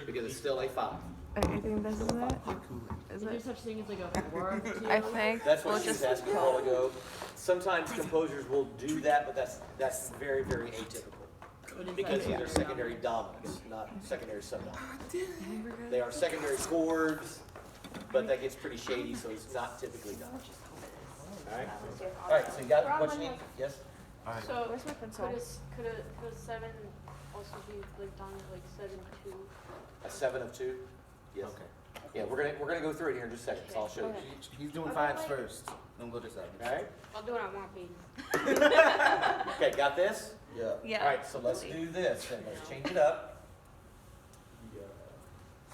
because it's still a 5. I think this is it. Is Is there it? such thing as like a 4 of 2? I think That's we'll what she was just asking a while ago. Sometimes composers will do that, but that's very, very atypical. What is Because that? these are secondary dominants, not secondary subdominants. They are secondary chords, but that gets pretty shady, so it's not typically done. Alright? Alright, so you got what you need? Yes? So Where's my pencil? could a 7 also be like dominant, like 7-2? A 7 of 2? Yes. Okay. Yeah, we're gonna go through it here in just a second, so I'll show you. He's doing fives first. Then we'll go to sevens. Alright? I'll do it on one page. Okay, got this? Yeah. Yeah. Alright, so let's do this, and let's change it up.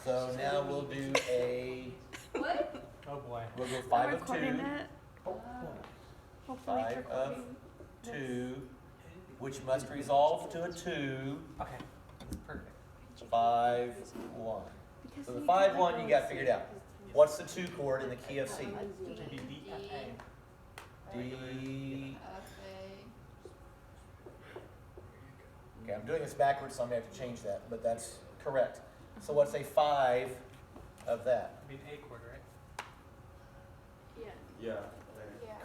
So now we'll do What? Oh boy. we'll go I'm 5 of 2. recording it. Hopefully it's 5 of recording. 2, which must resolve to a 2. Okay. Perfect. 5, 1. Because So the you 5, can 1 you like got figured out. What's the 2 chord in the key of C? Should be D, F, A. D. Okay, I'm doing this backwards, so I'm gonna have to change that, but that's correct. So what's a 5 of that? It'd be an A chord, right? Yeah. Yeah.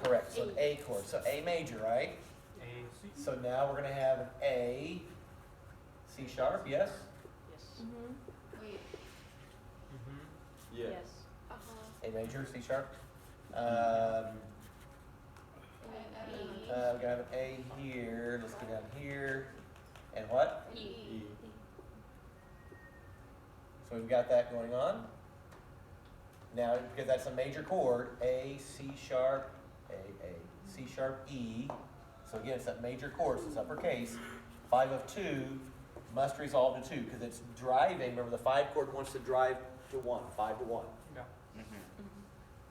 Correct, so an A chord. So A major, right? A, C. So now we're gonna have an A, C sharp, yes? Yes. Mhm. Wait. Mm-hmm. Yes. A major, C sharp. We got an A here, let's go down here. And what? E. So we've got that going on. Now, because that's a major chord, A, C sharp, A, C sharp, E. So again, it's that major chord, so it's uppercase. 5 of 2 must resolve to 2, because it's driving, remember the 5 chord wants to drive to 1, 5 to 1. Yeah.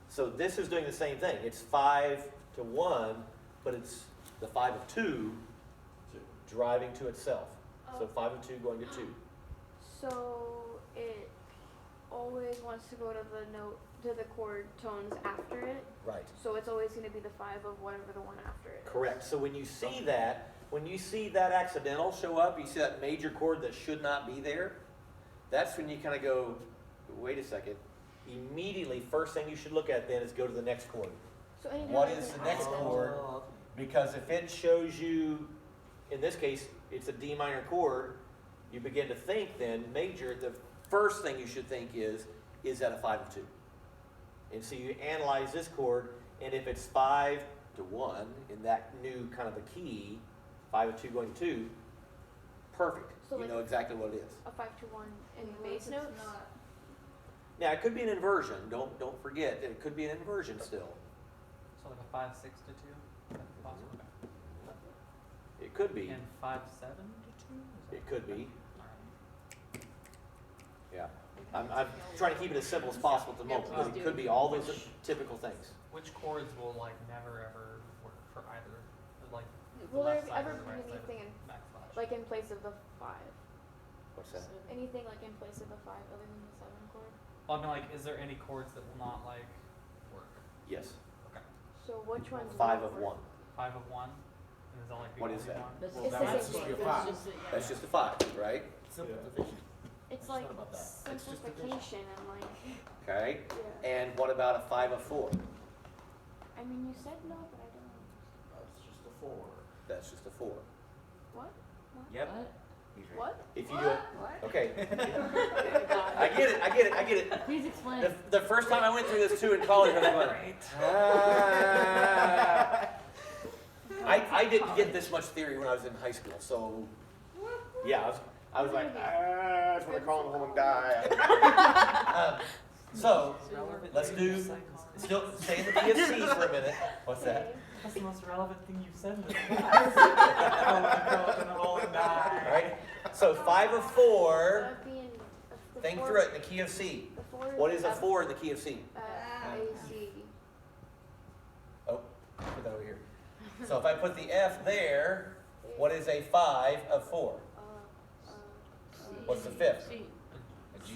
So this is doing the same thing. It's 5 to 1, but it's the 5 of 2 driving to itself. So 5 of 2 going to 2. So it always wants to go to the note, to the chord tones after it. Right. So it's always going to be the 5 of whatever the one after it is. Correct. So when you see that accidental show up, you see that major chord that should not be there, that's when you kind of go, wait a second. Immediately, first thing you should look at then is go to the next chord. So anytime What it's is an the next accidental- chord? Because if it shows you, in this case, it's a D minor chord, you begin to think then major, the first thing you should think is that a 5 of 2? And so you analyze this chord, and if it's 5 to 1 in that new kind of a key, 5 of 2 going to 2, perfect. So You like know exactly what it is. A 5 to 1 in the bass notes. Now it could be an inversion. Don't forget that it could be an inversion still. So like a 5, 6 to 2. That's possible. It could be. And 5, 7 to 2. It could be. Alright. Yeah. I'm trying to keep it as simple as possible at the moment, Yeah, because please it do. could be all those typical things. Which chords will like never ever work for either? Like the Will there left side ever or the be right side anything of backslash? like in place of the 5? What's that? Anything like in place of the 5 other than the 7 chord? Well, I mean, like, is there any chords that will not like work? Yes. Okay. So which ones? 5 will of work? 1. 5 of 1. And is that like the What is only that? one? That's Well, It's that the might same just be a thing. five. That's just a 5, right? Simple division. It's not like about that. It's just simplification and like, Okay. yeah. And what about a 5 of 4? I mean, you said no, but I don't know. That's just a 4. That's just a 4. What? Yep. What? What? If you do it, What? okay. God. I get it. Please explain. The first time I went through this too in college, I was like, ah. I didn't get this much theory when I was in high school, so yeah, I was like, I just want to crawl home and die. So let's do, still stay in the key of C for a minute. What's that? That's the most relevant thing you've said in this class. All right. So 5 of 4. That'd be in the Think 4 through it in the key of C. The 4 What is a F, 4 in the key of C? A, C. Oh, put that over here. So if I put the F there, what is a 5 of 4? What's the 5th? C. A G. A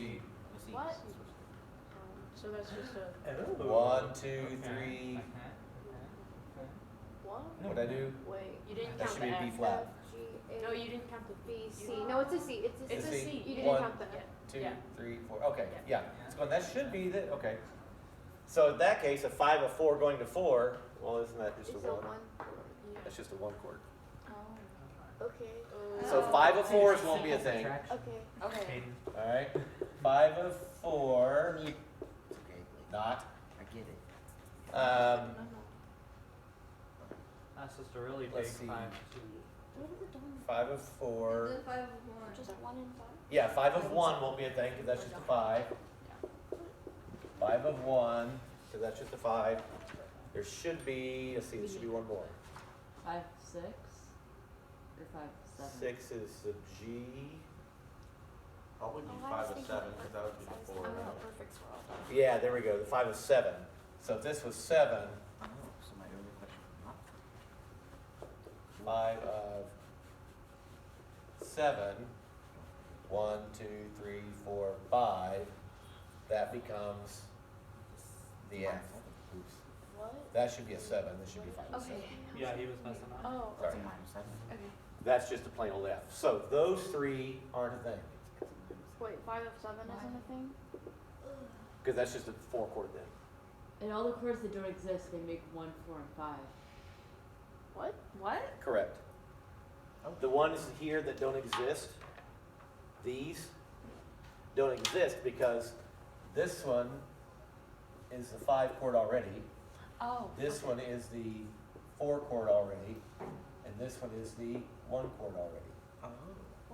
C. What? So that's just a. 1, 2, 3. What? What'd I do? Wait. You didn't That count should the be a B F. flat. F, G, A, No, you didn't count the B, B. C. No, it's a C. It's a It's C. a C. You didn't One. count that. Two, Yeah. 3, 4. Okay, Yeah. yeah. So that should be the, okay. So in that case, a 5 of 4 going to 4, well, isn't that just Is a a 1? one. That's just a 1 chord. Okay. So 5 of 4s won't be a thing. Okay. Okay. Hayden. All right. 5 of 4, It's okay, not. I get it. That's just a really big Let's see. 5-2. What is it done? 5 of 4. Just 1 and 5. Yeah, 5 of 1 won't be a thing because that's just a 5. 5 of 1, because that's just a 5. There should be, let's see, there should be one more. 5, 6, or 5, 7. 6 is a G. Probably be Oh, I 5 was of thinking 7, like because that would be perfect the size. 4, I'm right? not perfect swirl. Yeah, there we go. The 5 is 7. So if this was 7, Oh, so my earlier question, not 5 of 7, 1, 2, 3, 4, 5, that becomes the F. Oops. What? That should be a 7. This should be 5 of 7. Okay. Yeah, he was messing up. Oh. Sorry. 5 of 7. Okay. That's just a plain old F. So those 3 aren't a thing Wait, 5 of 7 isn't a thing? because that's just a 4 chord then. And all the chords that don't exist, they make 1, 4, and 5. What? What? Correct. The ones here that don't exist, these don't exist because this one is the 5 chord already. Oh. This one is the 4 chord already, and this one is the 1 chord already. Oh.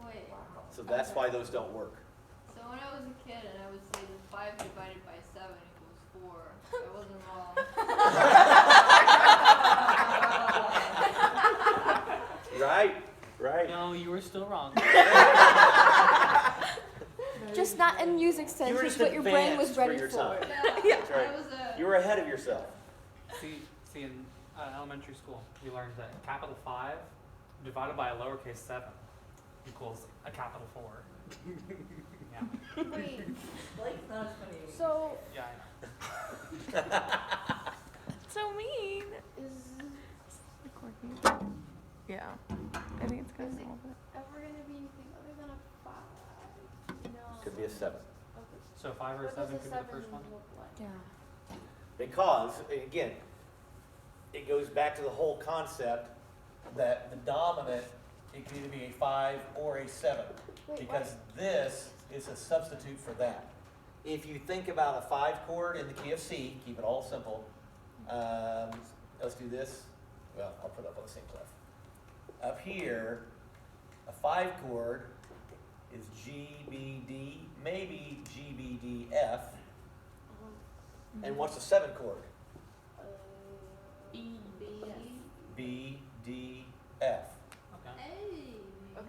Wait, So that's why those don't work. so when I was a kid and I would say that 5 divided by 7 equals 4, I wasn't wrong. Right, right. No, you were still wrong. Just not in music sense, You were just just what your brain was advanced for ready your for. time. Yeah, That's right. I was a. You were ahead of yourself. See, in elementary school, we learned that capital 5 divided by a lowercase 7 equals a capital 4. Yeah, Wait, Blake's not as funny as so yeah, I know. So mean. is Recording. Yeah. I think it's Is gonna it- solve it. ever gonna be anything other than a 5? No. Could be a 7. Okay. So 5 or What 7 does a could be 7 the first one. look like? Yeah. Because, again, it goes back to the whole concept that the dominant, it can either be a 5 or a 7. Wait, Because this is a substitute for that. If you think about a 5 chord in the key of C, keep it all simple. Let's do this. Well, I'll put it up on the same clef. Up here, a 5 chord is G, B, D, maybe G, B, D, F. And what's a 7 chord? E, B, B, D, F. Okay. Okay.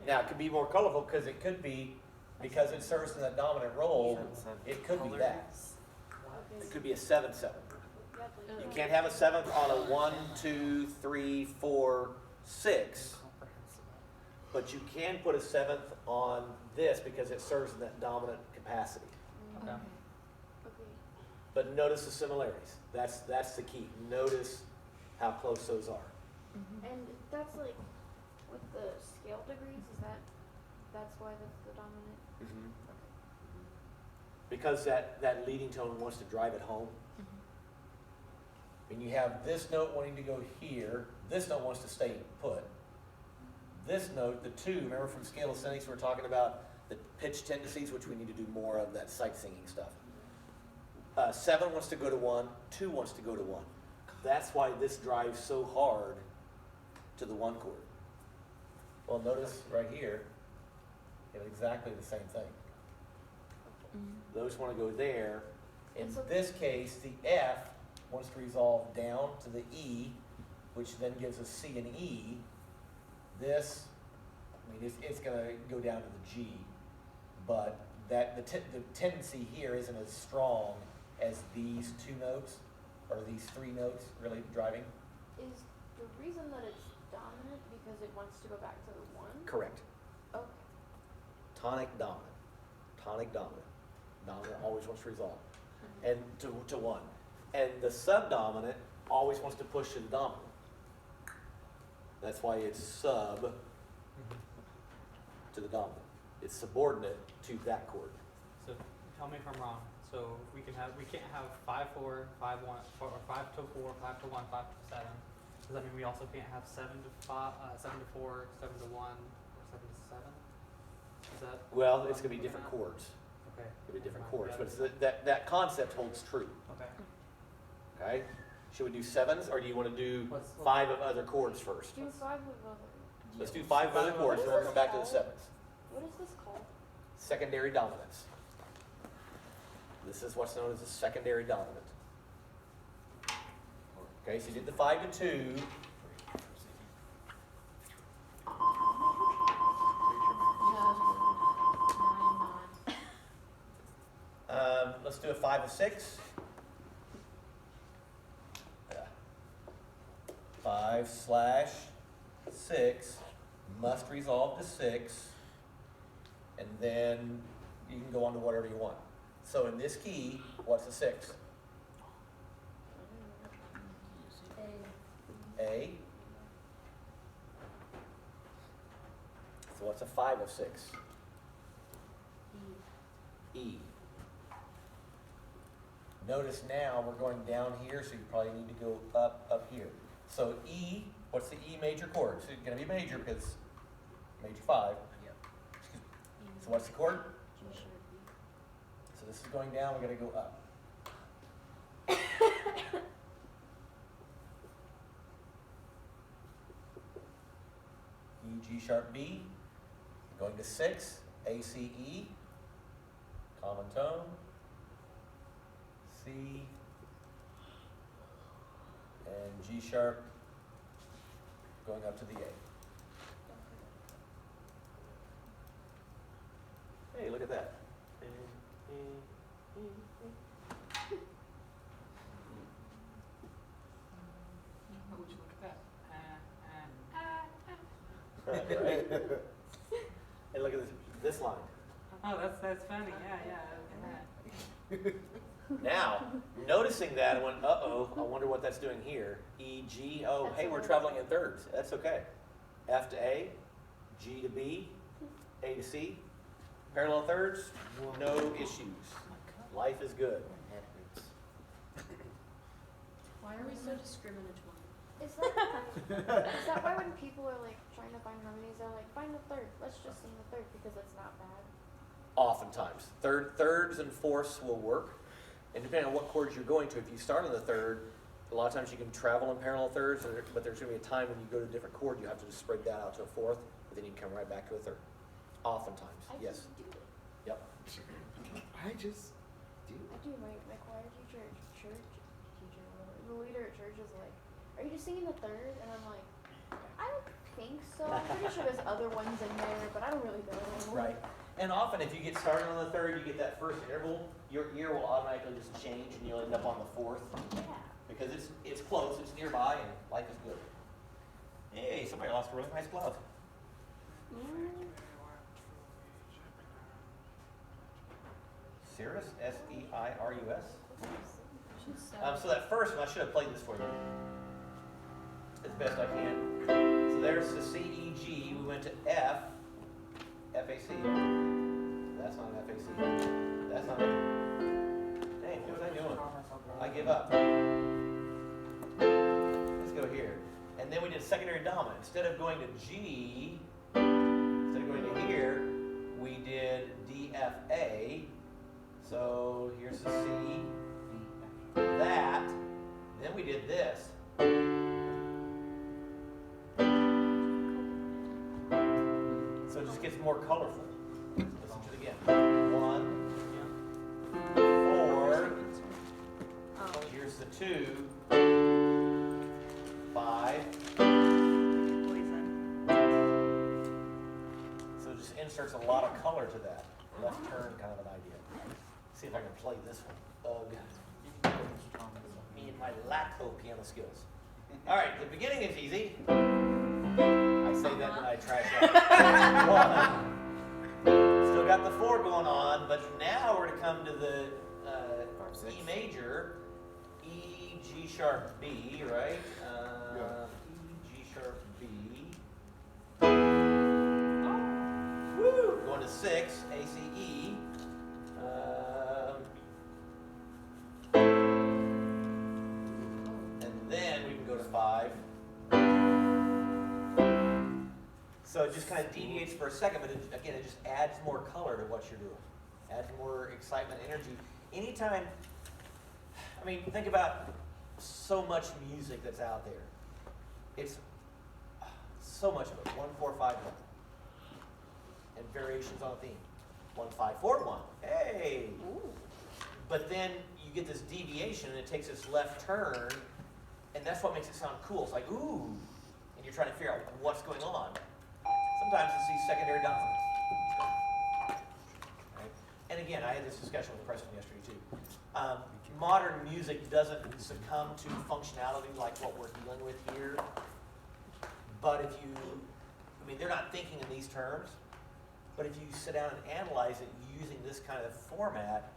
Now, it could be more colorful because it could be, because it serves in that dominant role, it could be that. It could be a 7, 7. You can't have a 7th on a 1, 2, 3, 4, 6, but you can put a 7th on this because it serves in that dominant capacity. Okay. Okay. But notice the similarities. That's the key. Notice how close those are. And that's like with the scale degrees. That's why that's the dominant. Because that leading tone wants to drive it home. And you have this note wanting to go here. This note wants to stay put. This note, the 2, remember from scale ascending, we were talking about the pitch tendencies, which we need to do more of that sight singing stuff. 7 wants to go to 1, 2 wants to go to 1. That's why this drives so hard to the 1 chord. Well, notice right here, you have exactly the same thing. Those want to go there. In So- this case, the F wants to resolve down to the E, which then gives us C and E. This, I mean, it's going to go down to the G, but the tendency here isn't as strong as these 2 notes or these 3 notes really driving. Is the reason that it's dominant because it wants to go back to the 1? Correct. Okay. Tonic dominant. Tonic dominant. Dominant always wants to resolve. And to 1. And the subdominant always wants to push to the dominant. That's why it's sub Mhm. to the dominant. It's subordinate to that chord. So tell me if I'm wrong. So we can't have 5/4, 5/1, or 5/4, 5/1, 5/7. Does that mean we also can't have 7/5, 7/4, 7/1, or 7/7? Is that Well, it's gonna be different chords. okay? It'll be different Never chords, mind. but it's that concept holds true. Okay. Okay? Should we do sevens, or do you want to do Let's- 5 of other chords first? Do 5 of other. Let's do 5 of other chords, and then we'll come back to the sevens. What is this called? Secondary dominance. This is what's known as a secondary dominant. Okay, so you did the 5 to 2. Let's do a 5 of 6. Yeah. 5/6 must resolve to 6, and then you can go on to whatever you want. So in this key, what's a 6? A. So what's a 5 of 6? E. Notice now we're going down here, so you probably need to go up here. So E, what's the E major chord? So it's going to be major because major 5. Yep. So what's the chord? So this is going down, we're going to go up. E, G sharp, B. Going to 6, A, C, E. Common tone. C. And G sharp going up to the A. Hey, look at that. How would you look at that? Right? And look at this line. Oh, that's funny. Yeah. Look at that. Now, noticing that, I went, uh-oh, I wonder what that's doing here. E, G, oh, hey, we're traveling in thirds. That's okay. F to A, G to B, A to C. Parallel thirds, no issues. Life is good. Why are we so discriminatory? Is that why when people are like trying to find harmonies, they're like, find the third. Let's just sing the third because it's not bad. Oftentimes. Thirds and fourths will work. And depending on what chords you're going to, if you start on the third, a lot of times you can travel in parallel thirds, but there's going to be a time when you go to a different chord, you have to just spread that out to a fourth, but then you can come right back to a third. Oftentimes, I yes. just do it. Yep. I just do. I do. My choir teacher, the leader at church is like, are you just singing the third? And I'm like, I don't think so. I'm pretty sure there's other ones in there, but I don't really know. Right. And often if you get started on the third, you get that first interval, your ear will automatically just change and you'll end up on the fourth Yeah. because it's close, it's nearby, and life is good. Hey, somebody lost a really nice glove. Seirus, S-E-I-R-U-S. So that first one, I should have played this for you as best I can. So there's the C, E, G. We went to F, F-A-C. That's not an F-A-C. That's not it. Dang, what was I doing? I give up. Let's go here. And then we did secondary dominant. Instead of going to G, instead of going to here, we did D, F, A. So here's the C, that. Then we did this. So it just gets more colorful. Listen to it again. 1, 4. Here's the 2, 5. So it just inserts a lot of color to that. Left turn kind of an idea. See if I can play this one. Me and my lacto piano skills. All right, the beginning is easy. I say that and I trash out. 1. Still got the 4 going on, but now we're to come to the E major, E, G sharp, B, right? E, G sharp, B. Going to 6, A, C, E. And then we can go to 5. So it just kind of deviates for a second, but again, it just adds more color to what you're doing. Adds more excitement, energy. Anytime, I mean, think about so much music that's out there. It's so much of it. 1, 4, 5, 1. And variations on a theme. 1, 5, 4, 1. Hey! But then you get this deviation and it takes this left turn, and that's what makes it sound cool. It's like, ooh, and you're trying to figure out what's going on. Sometimes it's these secondary dominants. Right? And again, I had this discussion with Preston yesterday too. Modern music doesn't succumb to functionality like what we're dealing with here. But if you, I mean, they're not thinking in these terms, but if you sit down and analyze it using this kind of format,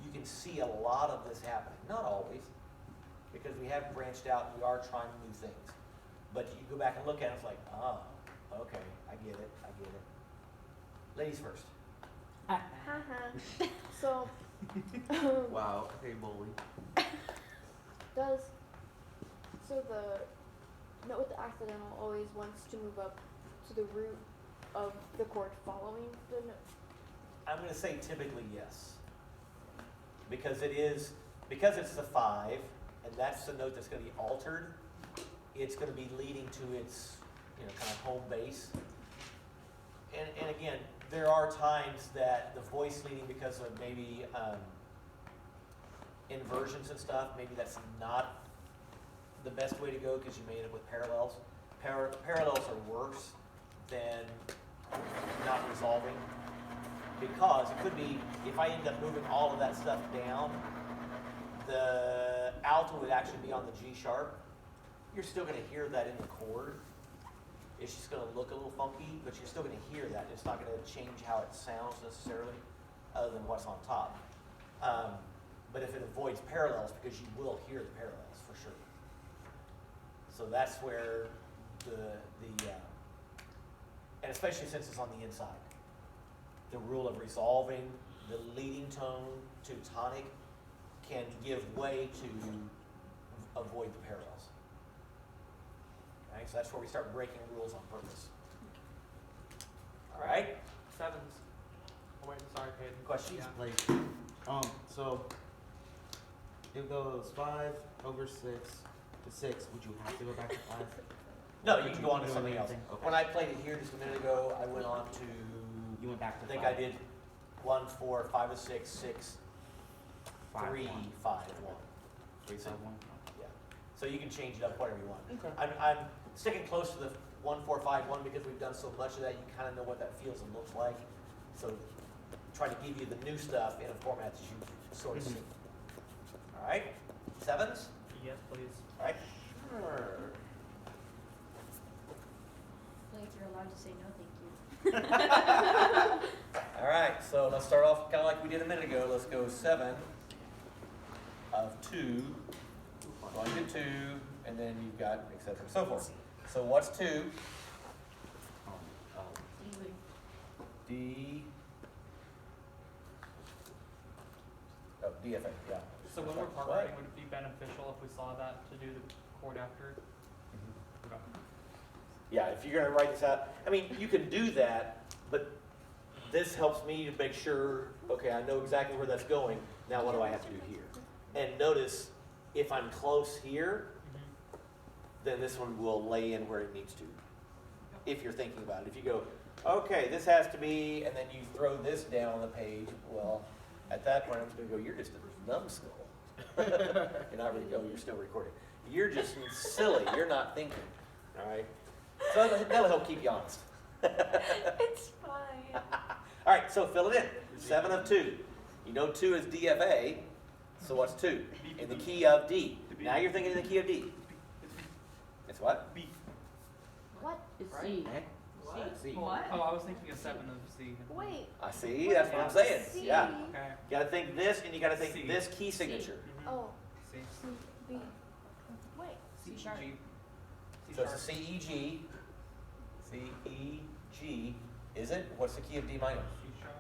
you can see a lot of this happening. Not always, because we have branched out and we are trying new things. But you go back and look at it, it's like, oh, okay, I get it. Ladies first. Haha. So, Wow. Okay, bully. so the note with the accidental always wants to move up to the root of the chord following the note? I'm going to say typically yes. Because it's the 5, and that's the note that's going to be altered, it's going to be leading to its, kind of home base. And again, there are times that the voice leading because of maybe inversions and stuff, maybe that's not the best way to go because you may end up with parallels. Parallels are worse than not resolving, because it could be, if I end up moving all of that stuff down, the alto would actually be on the G sharp. You're still going to hear that in the chord. It's just going to look a little funky, but you're still going to hear that. It's not going to change how it sounds necessarily, other than what's on top. But if it avoids parallels, because you will hear the parallels for sure. So that's where and especially since it's on the inside, the rule of resolving the leading tone to tonic can give way to avoid the parallels. Okay, so that's where we start breaking rules on purpose. All right? 7s. Oh wait, sorry, Peyton. Questions? Yeah. Like, so it goes 5 over 6 to 6. Would you have to go back to 5? No, you can go on to do something else. anything? Okay. When I played it here just a minute ago, I went on to, You went back to I think 5. I did 1, 4, 5 of 6, 6, 5, 3, 1. 5, 1. 3, 5, 1. Yeah. So you can change it up whatever you want. Okay. I'm sticking close to the 1, 4, 5, 1 because we've done so much of that. You kind of know what that feels and looks like. So trying to give you the new stuff in a format that you sort of see. All right? 7s? Yes, please. All right? Like you're allowed to say no, thank you. All right, so let's start off kind of like we did a minute ago. Let's go 7 of 2, going to 2, and then you've got et cetera and so forth. So what's 2? D. Oh, DFA, yeah. So when we're part What? writing, would it be beneficial if we saw that to do the chord after? Okay. Yeah, if you're going to write this out, I mean, you can do that, but this helps me to make sure, okay, I know exactly where that's going. Now what do I have to do here? And notice, if I'm close here, then this one will lay in where it needs to. If you're thinking about it. If you go, okay, this has to be, and then you throw this down on the page, well, at that point I'm just going to go, you're just a numbskull. You're not really, you're still recording. You're just silly. You're not thinking. All right? So that'll help keep you honest. It's fine. All right, so fill it in. 7 of 2. You know 2 is DFA, so what's 2? In the key of D. Now you're thinking in the key of D. It's what? B. What? It's Right. C. C. What? Oh, I was thinking of 7 of C. Wait. I see, that's what I'm saying. C. Yeah. Okay. You gotta think this, and you gotta think C. this key signature. Oh, C. C, B. Wait. C C sharp. G. C So it's sharp. a C, E, G, C, E, G, Is it? What's the key of D minor? C sharp.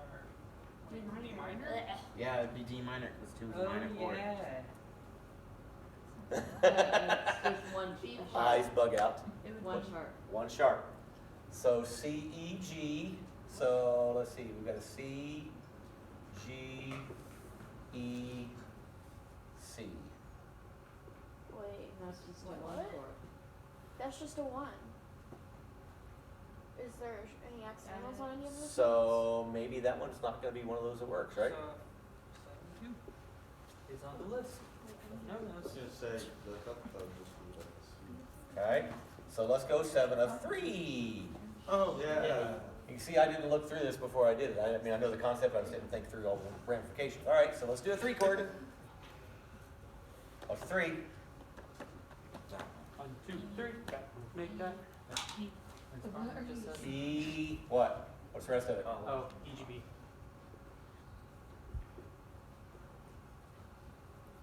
D D minor. minor? Yeah, it'd be D minor because 2 is a minor chord. It's one. B a flat. Eyes bug out. It would One be sharp. One sharp. So C, E, G. So let's see, we've got a C, G, E, C. Wait, That's just a What? one chord. that's just a 1. Is there any accidentals on any of those? So maybe that one's not gonna be one of those that works, right? So, 7, 2 is on the list. No, I no. was gonna say, look up, just do this. Okay, so let's go 7 of 3. Oh, yeah. You see, I didn't look through this before I did it. I mean, I know the concept, I just didn't think through all the ramifications. All right, so let's do a 3 chord. Of 3. 1, 2, 3. Make that. That's fine. What are Just you says- E, what? What's the rest of it? Oh, EGB.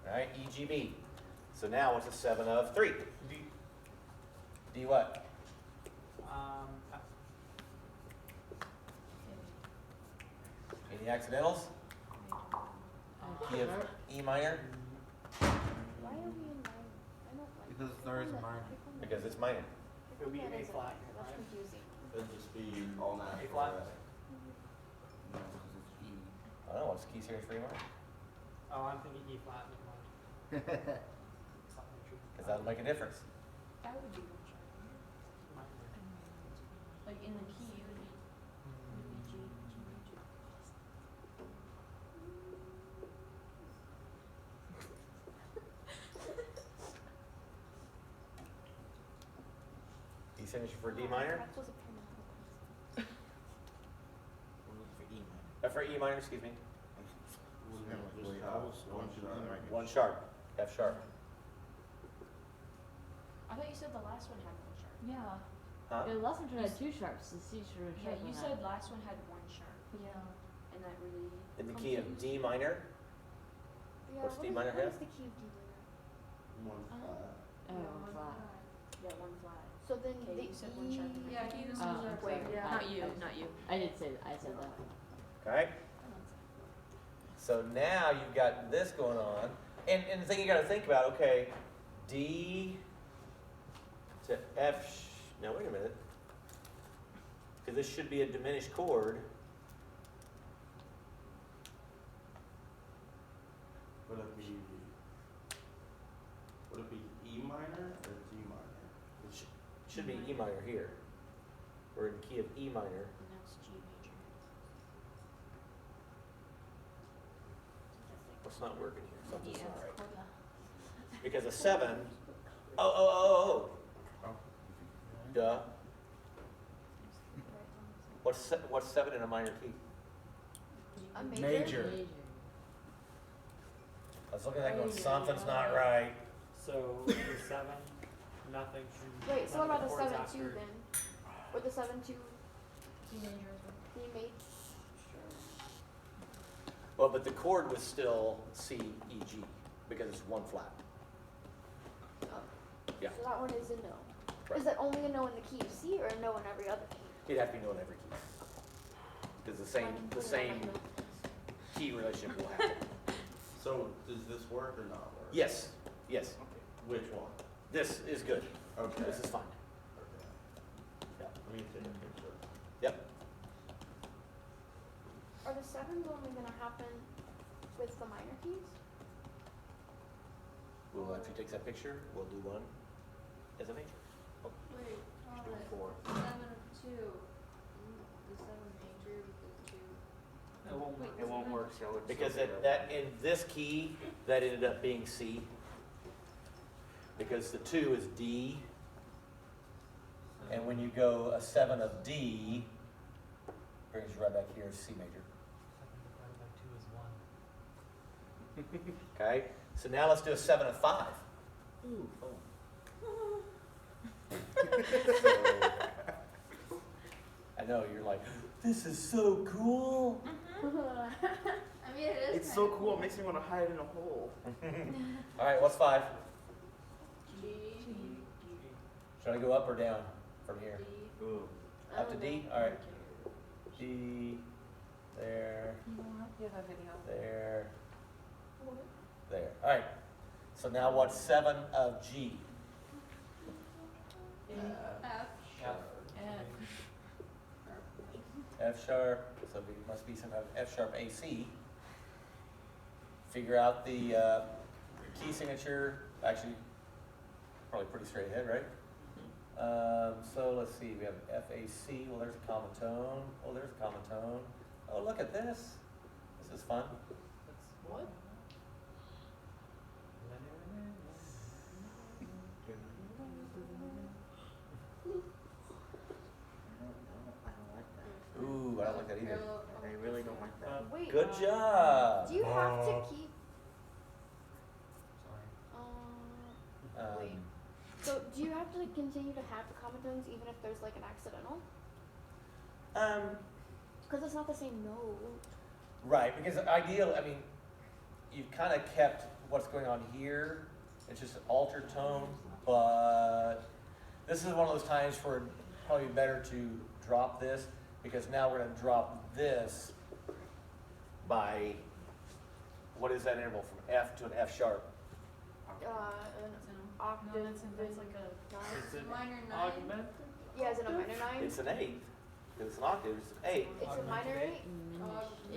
All right, EGB. So now what's a 7 of 3? D. D what? Pass. Any accidentals? Key of E minor? Why are we in minor? I don't like. Because pick there one is a that- minor. pick one that- Because it's minor. pick It would one be that A isn't flat, minor. That's right? confusing. It'd just be all natural. A flat. right? No, because it's E. I don't know, what's the keys here for E minor? Oh, I'm thinking E flat. Never mind. It's not very true. Because that'll make a difference. That would be one sharp. Minor. Like in the key, it would be G, G major. E signature for D minor? That was a pen and a pencil. We're looking for E minor. For E minor, excuse me. Just house, one sharp. 1 sharp, F sharp. I thought you said the last one had one sharp. Yeah. Huh? The last one had 2 sharps. The C sharp. Yeah, you said last one had one sharp, Yeah. and that really. In the key of D minor? Yeah, What's what D is- minor what have? is the key of D minor? One flat. Oh, one flat. Yeah, one flat. So then Okay, the you said one sharp. E. Yeah, he was Oh, on I'm Wait, sorry. yeah. Not you, not you. I did say that. I said that. Okay? So now you've got this going on. And the thing you got to think about, okay, D to F. Now, wait a minute. Because this should be a diminished chord. Would it be E minor or D minor? It should be E minor here. We're in the key of E minor. And that's G major. What's not working here? Something's Yeah, not it's right. chord. Because a 7. Oh. Duh. What's 7 in a minor key? A major. Major. Major. I was looking at that going, something's not right. So the 7, nothing. Wait, so none what of about the a chords 7-2 after. then? Or the 7-2 G major as well. D major? Well, but the chord was still C, E, G, because it's 1 flat. Oh. Yeah. So that one is a no. Right. Is that only a no in the key of C or a no in every other key? It'd have to be known every key. Because the I can same put it on my notes. key relationship will happen. So does this work or not work? Yes. Which one? This is good. Okay. This is fine. Okay. Yeah. Let me take a picture. Yep. Are the 7s only gonna happen with the minor keys? We'll, after he takes that picture, we'll do one as a major. Wait, Should do hold 4. it. 7 of 2. The 7 major because 2. It won't work. It won't work, so it's. Because that in this key, that ended up being C. Because the 2 is D. And when you go a 7 of D, brings you right back here as C major. 7 divided by 2 is 1. Okay? So now let's do a 7 of 5. Ooh, oh. I know, you're like, this is so cool. I mean, it is. It's so cool. It makes me want to hide in a hole. All right, what's 5? G. Should I go up or down from here? D. Ooh. Up to D? All right. D, there, You have a video. there, there. All right. So now what's 7 of G? F. F sharp. So there must be some kind of F sharp AC. Figure out the key signature. Actually, probably pretty straight ahead, right? So let's see. We have FAC. Well, there's a common tone. Oh, there's a common tone. Oh, look at this. This is fun. What? Ooh, I don't like that either. I really don't like that. Wait. Good job. Do you have to keep? Um, Wait. So do you have to continue to have the common tones even if there's like an accidental? Because it's not the same note. Right, because ideal, I mean, you've kind of kept what's going on here. It's just an altered tone, but this is one of those times where it'd probably be better to drop this, because now we're going to drop this by, what is that interval from F to an F sharp? An octave. that's like a. nine. It's a minor 9. Yeah, is it a minor 9? It's an eighth, because it's an octave, it's an eighth. It's a minor 8?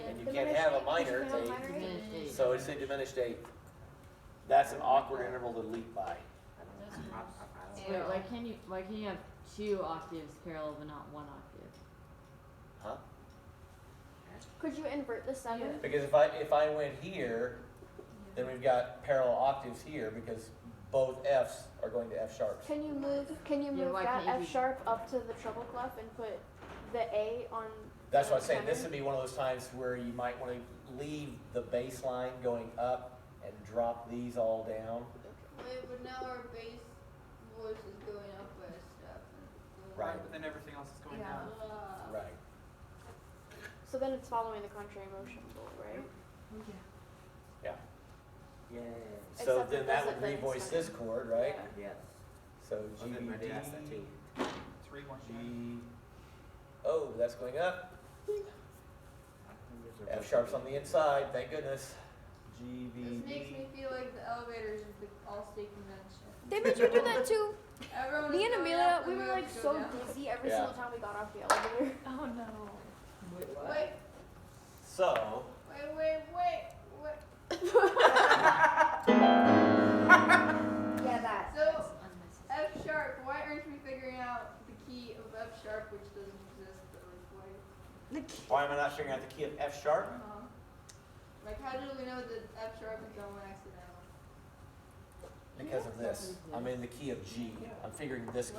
And you Diminished can't have a eighth? minor, You it's can't have a eighth. minor eighth? Diminished eighth. So it's a diminished eighth. That's an awkward interval to leap by. Wait, why can you have 2 octaves parallel but not 1 octave? Huh? Could you invert the 7? Because if I went here, then we've got parallel octaves here, because both Fs are going to F sharps. Can you move why that can't you F be- sharp up to the treble clef and put the A on? That's what I'm the saying, this tenor? would be one of those times where you might want to leave the bass line going up and drop these all down. Wait, but now our bass voice is going up by a step. Right. But then everything else is going Yeah. down. Right. So then it's following the contrary motion rule, right? Yeah. Yeah. So Except then it that doesn't would then revoice it's this chord, right? Yeah. So I G, was getting ready to ask that D, too. It's reborn. G. Oh, that's going up. F sharp's on the inside, thank goodness. G, B, This makes D. me feel like the elevators at the Allstate convention. They made you do that too. Everyone Me was and going Amelia, up we and were had like to so go down. dizzy every Yeah. single time we got off the elevator. Oh no. Wait, So, Yeah, that. So, F sharp, why aren't we figuring out the key of F sharp, which doesn't exist, but like, why am I not figuring out the key of F sharp? like how do we know that F sharp is going accidental? Because of this. I'm in the key of G. I'm figuring this key.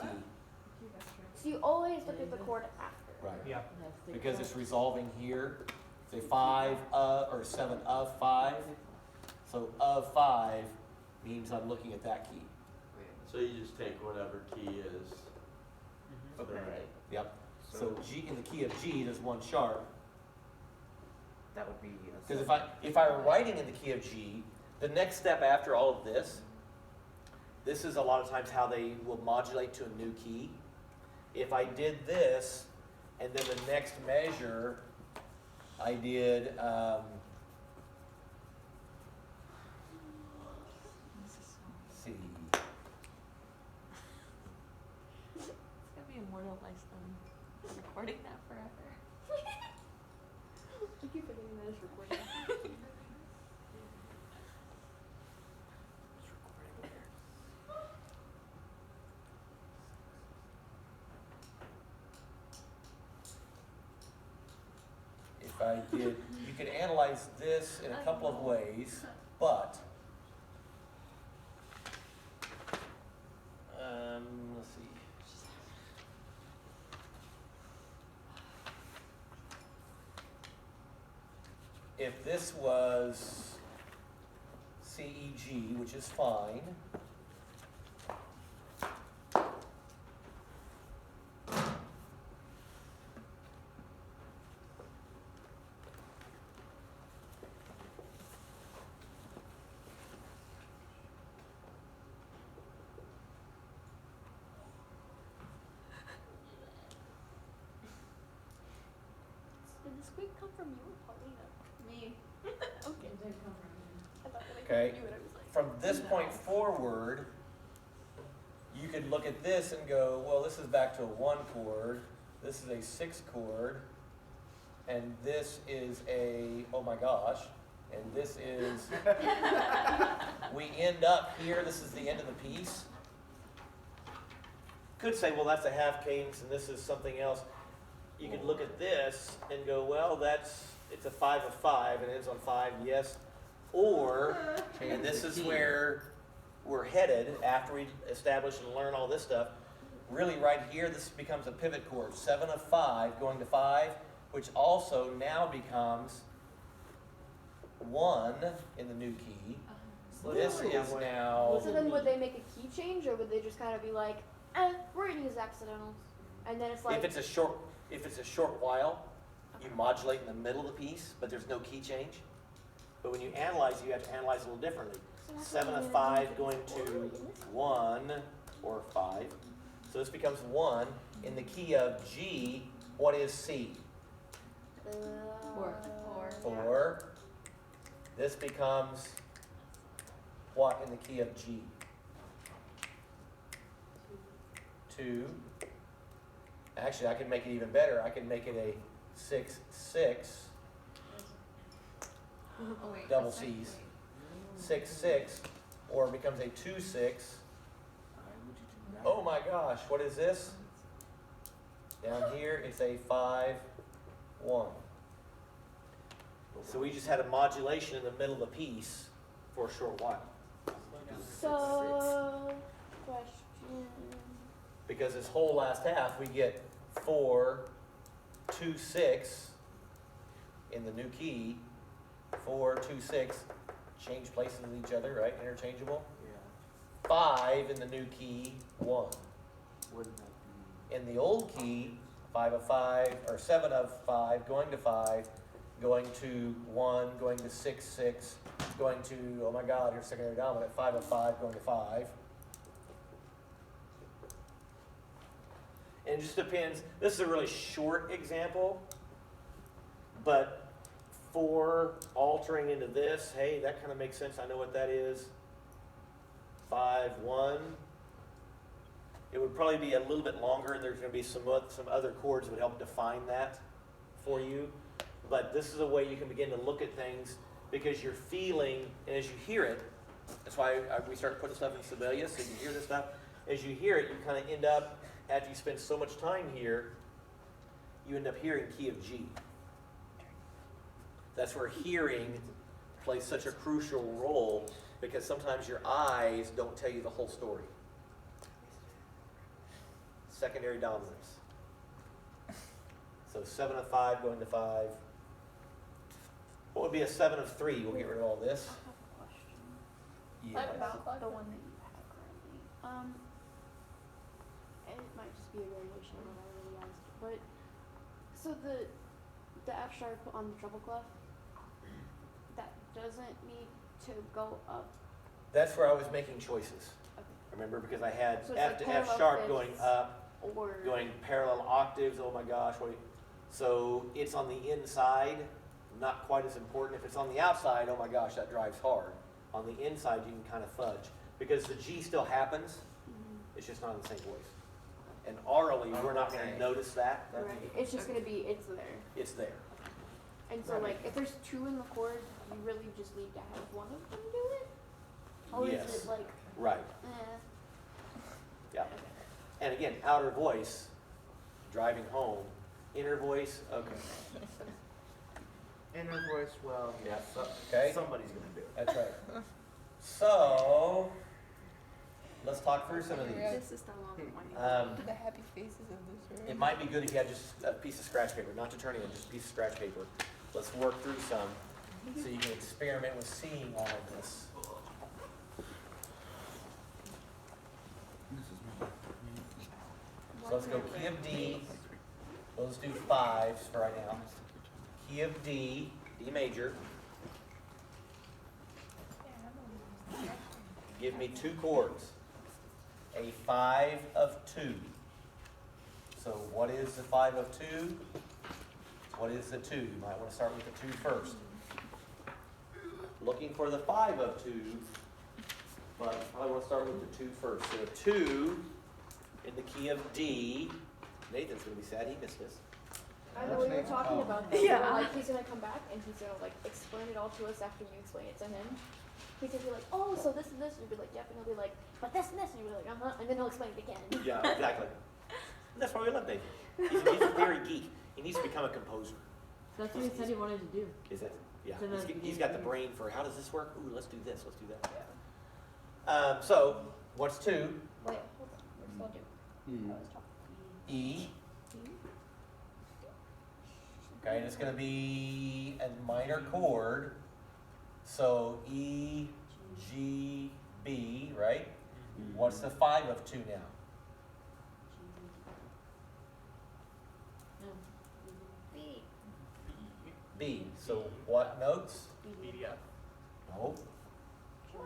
So you always look at the chord after. Right. Yeah. Because it's resolving here. Say 5 or 7 of 5. So of 5 means I'm looking at that key. So you just take whatever key is. Okay. Right. Yep. So G in the key of G, there's 1 sharp. That would be. Because if I were writing in the key of G, the next step after all of this is a lot of times how they will modulate to a new key. If I did this, and then the next measure, I did, let's see, It's gonna be immortalized then. Recording that forever. I keep forgetting that it's recording. if I did, you could analyze this in a couple of ways, but, let's see. If this was CEG, which is fine, squeak come from you or Paulina? Me. Okay. It did come from me. I thought when I Okay. heard you and I was like, From this point forward, you could look at this and go, well, this is back to a 1 chord, this is a 6 chord, and this is a, oh my gosh, and this is, we end up here, this is the end of the piece. Could say, well, that's a half cadence and this is something else. You could look at this and go, well, it's a 5 of 5 and it ends on 5, yes. Or, and this is where we're headed after we establish and learn all this stuff. Really right here, this becomes a pivot chord. 7 of 5 going to 5, which also now becomes 1 in the new key. This is now, so then would they make a key change, or would they just kind of be like, we're gonna use accidentals, and then it's like, if it's a short while, you modulate in the middle of the piece, but there's no key change. But when you analyze, you have to analyze a little differently. so that's 7 what of I'm 5 gonna going do. to 1 or 5. So this becomes 1 in the key of G. What is C? 4. 4. This becomes what in the key of G? 2. Actually, I could make it even better. I could make it a 6, 6. Oh, wait, Double that's C's. wait. 6, 6. Or it becomes a 2, 6. Oh my gosh, what is this? Down here, it's a 5, 1. So we just had a modulation in the middle of the piece for a short while. So, question. Because this whole last half, we get 4, 2, 6 in the new key. 4, 2, 6, change places with each other, right? Interchangeable. Yeah. 5 in the new key, 1. Wouldn't that be? In the old key, 5 of 5, or 7 of 5, going to 5, going to 1, going to 6, 6, going to, oh my God, here's secondary dominant, 5 of 5, going to 5. And it just depends. This is a really short example, but 4 altering into this, hey, that kind of makes sense. I know what that is. 5, 1. It would probably be a little bit longer, and there's going to be some other chords that would help define that for you. But this is a way you can begin to look at things because you're feeling, and as you hear it, that's why we start putting stuff in Sibelius, so you hear this stuff. As you hear it, you kind of end up, after you spend so much time here, you end up hearing key of G. That's where hearing plays such a crucial role because sometimes your eyes don't tell you the whole story. Secondary dominance. So 7 of 5 going to 5. What would be a 7 of 3? We'll get rid of all this. I have a question. Yeah. About the one that you have currently. And it might just be a variation of what I already asked, but so the F sharp on the treble clef, that doesn't need to go up. That's where I was making choices. Okay. Remember, because I had So it's F like to parallel F sharp fifths. going up, Or going parallel octaves. Oh my gosh! So it's on the inside, not quite as important. If it's on the outside, oh my gosh, that drives hard. On the inside, you can kind of fudge because the G still happens. It's just not in the same voice. And orally, we're not going to Okay. notice that. right. It's just gonna be it's there. It's there. And so like if there's 2 in the chord, you really just need to have one of them do it? Or Yes. is it like Right. Yeah. And again, outer voice, driving home. Inner voice, okay. Inner voice, well, Yeah. so, Okay. somebody's gonna do it. That's right. So, let's talk through some of these. This is the long one. The happy faces of this room. It might be good if you had just a piece of scratch paper, not to turn it in, just a piece of scratch paper. Let's work through some so you can experiment with seeing all of this. So let's go key of D. We'll just do 5s for right now. Key of D, D major. Give me 2 chords. A 5 of 2. So what is the 5 of 2? What is the 2? You might want to start with the 2 first. Looking for the 5 of 2, but I probably want to start with the 2 first. So a 2 in the key of D. Nathan's going to be sad he missed this. I know we were talking about this. Yeah. Like he's gonna come back and he's gonna like explain it all to us after you explain it to him. He's gonna be like, oh, so this and this, and you'll be like, yep, and he'll be like, but this and this, and you'll be like, and then he'll explain it again. Yeah, exactly. And that's why we love Nathan. He's a very geek. He needs to become a composer. That's what he said he wanted to do. Is that? Yeah. So He's got the brain for how does this work? Ooh, let's do this. Let's do that. So what's 2? Wait, hold on. We're still doing. I was talking. E. Okay, and it's going to be a minor chord. So E, G, B, right? What's the 5 of 2 now? B. B. So what notes? BDF. No.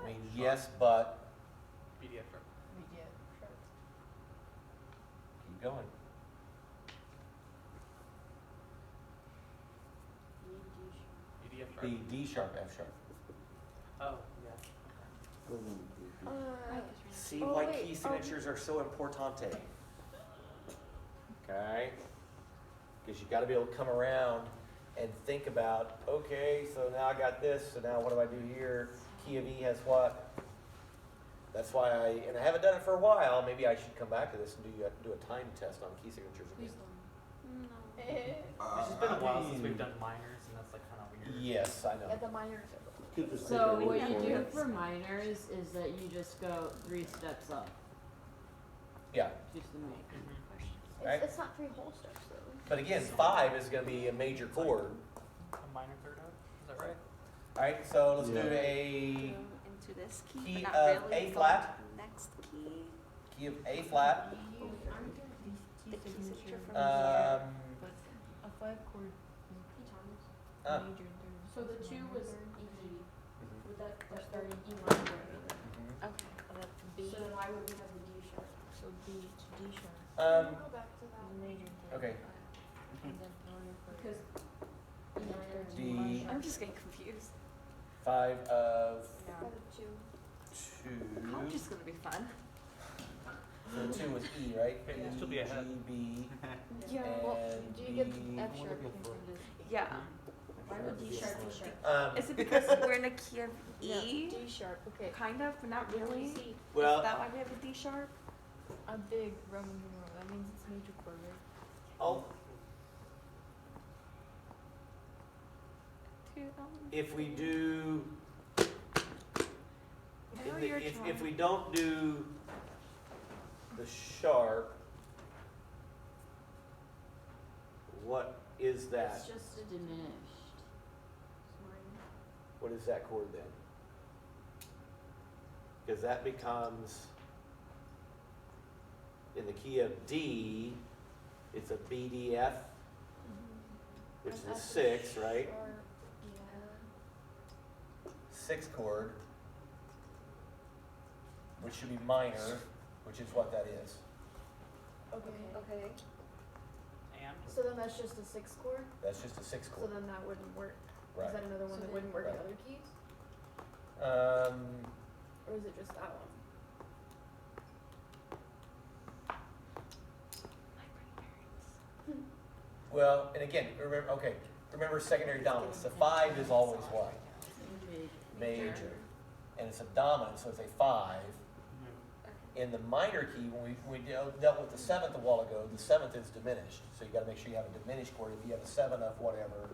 I mean, yes, but BDF sharp. keep going. BDF sharp. B, D sharp, F sharp. Oh, yeah. See Oh, why wait, key signatures are so importante. Okay? Because you got to be able to come around and think about, okay, so now I got this, so now what do I do here? Key of E has what? That's why and I haven't done it for a while, maybe I should come back to this and do a time test on key signatures again. It's just been a while since we've done minors, and that's like kind of weird. Yes, I Yeah, know. the minors are. So what you do for minors is that you just go 3 steps up. Yeah, Just the main. Right. It's not 3 whole steps though. but again, 5 is going to be a major chord. A minor third note, is that right? All right, so let's do Yeah. a Into this key, key but not of really. A Go flat. to the next key. key of A flat. The key signature from Um, here. A 5 chord. uh, So the 2 was E. mhm, Would that starting E minor? mhm. Okay, that's B. So then why would we have the D sharp? So B to D sharp. Um, Go back to that. Major third. okay. And then minor third. Because E minor is D. minor. I'm just getting confused. 5 of No. Out of 2. 2. College is gonna be fun. So 2 was E, right? Okay, you'll still be ahead. G, B, Yeah. Well, and do you get B. the F I wanna sharp? go in for- this? Yeah. Why would D sharp be sharp? Is it because we're in a key of E? D sharp. Okay. Kind of, but not really. C. Is Well, that why we have a D sharp? A big Roman numeral. That means it's major chord, right? oh, Two, if we do, I know you're trying. if we don't do the sharp, what is that? It's just diminished. What is that chord then? Because that becomes, in the key of D, it's a BDF, which is And a F 6, right? sharp, 6 chord, which should be minor, which is what that is. yeah. Okay. Okay. And So then that's just a 6 chord. That's just a 6 So chord, then that wouldn't work. right? Is that another one So that then- wouldn't work in right. other keys, Um, or is it just that one? well, and again, remember secondary dominance. The 5 is always what? Major. And it's a dominant, so it's a 5. In the minor key, when we dealt with the 7th a while ago, the 7th is diminished. So you got to make sure you have a diminished chord. If you have a 7 of whatever,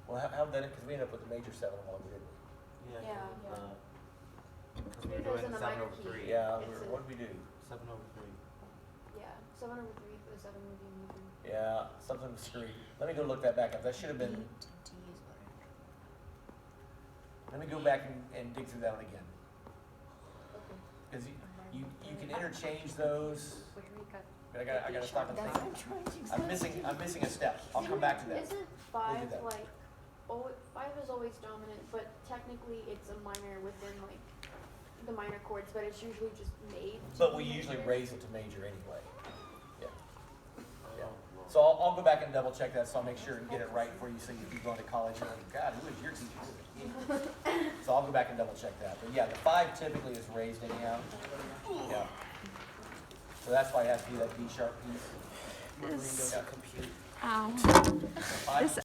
well, how did that? Because we ended up with the major 7 a while ago, didn't we? Yeah. Because we're Because doing in the 7 minor over key. 3. Yeah. It's What did we do? 7 over 3. Yeah. 7 over 3 for the 7 would be major. Yeah, something was screwy. Let me go look that back up. That should have been. Let me go back and dig through that one again. Okay. Because you can interchange those. Where we got But I gotta stop and That's think. what I'm trying to I'm missing a step. I'll come back to that. Isn't We'll do 5 that. like, oh, 5 is always dominant, but technically it's a minor within like the minor chords, but it's usually just made. to But we be usually major. raise it to major anyway. Yeah. Yeah. So I'll go back and double check that, so I'll make sure and get it right for you, so if you go into college, you're like, God, who is your teacher? So I'll go back and double check that, but yeah, the 5 typically is raised anyhow. Yeah. So that's why it has to be that D sharp piece. This- Yeah. Ow. Five- This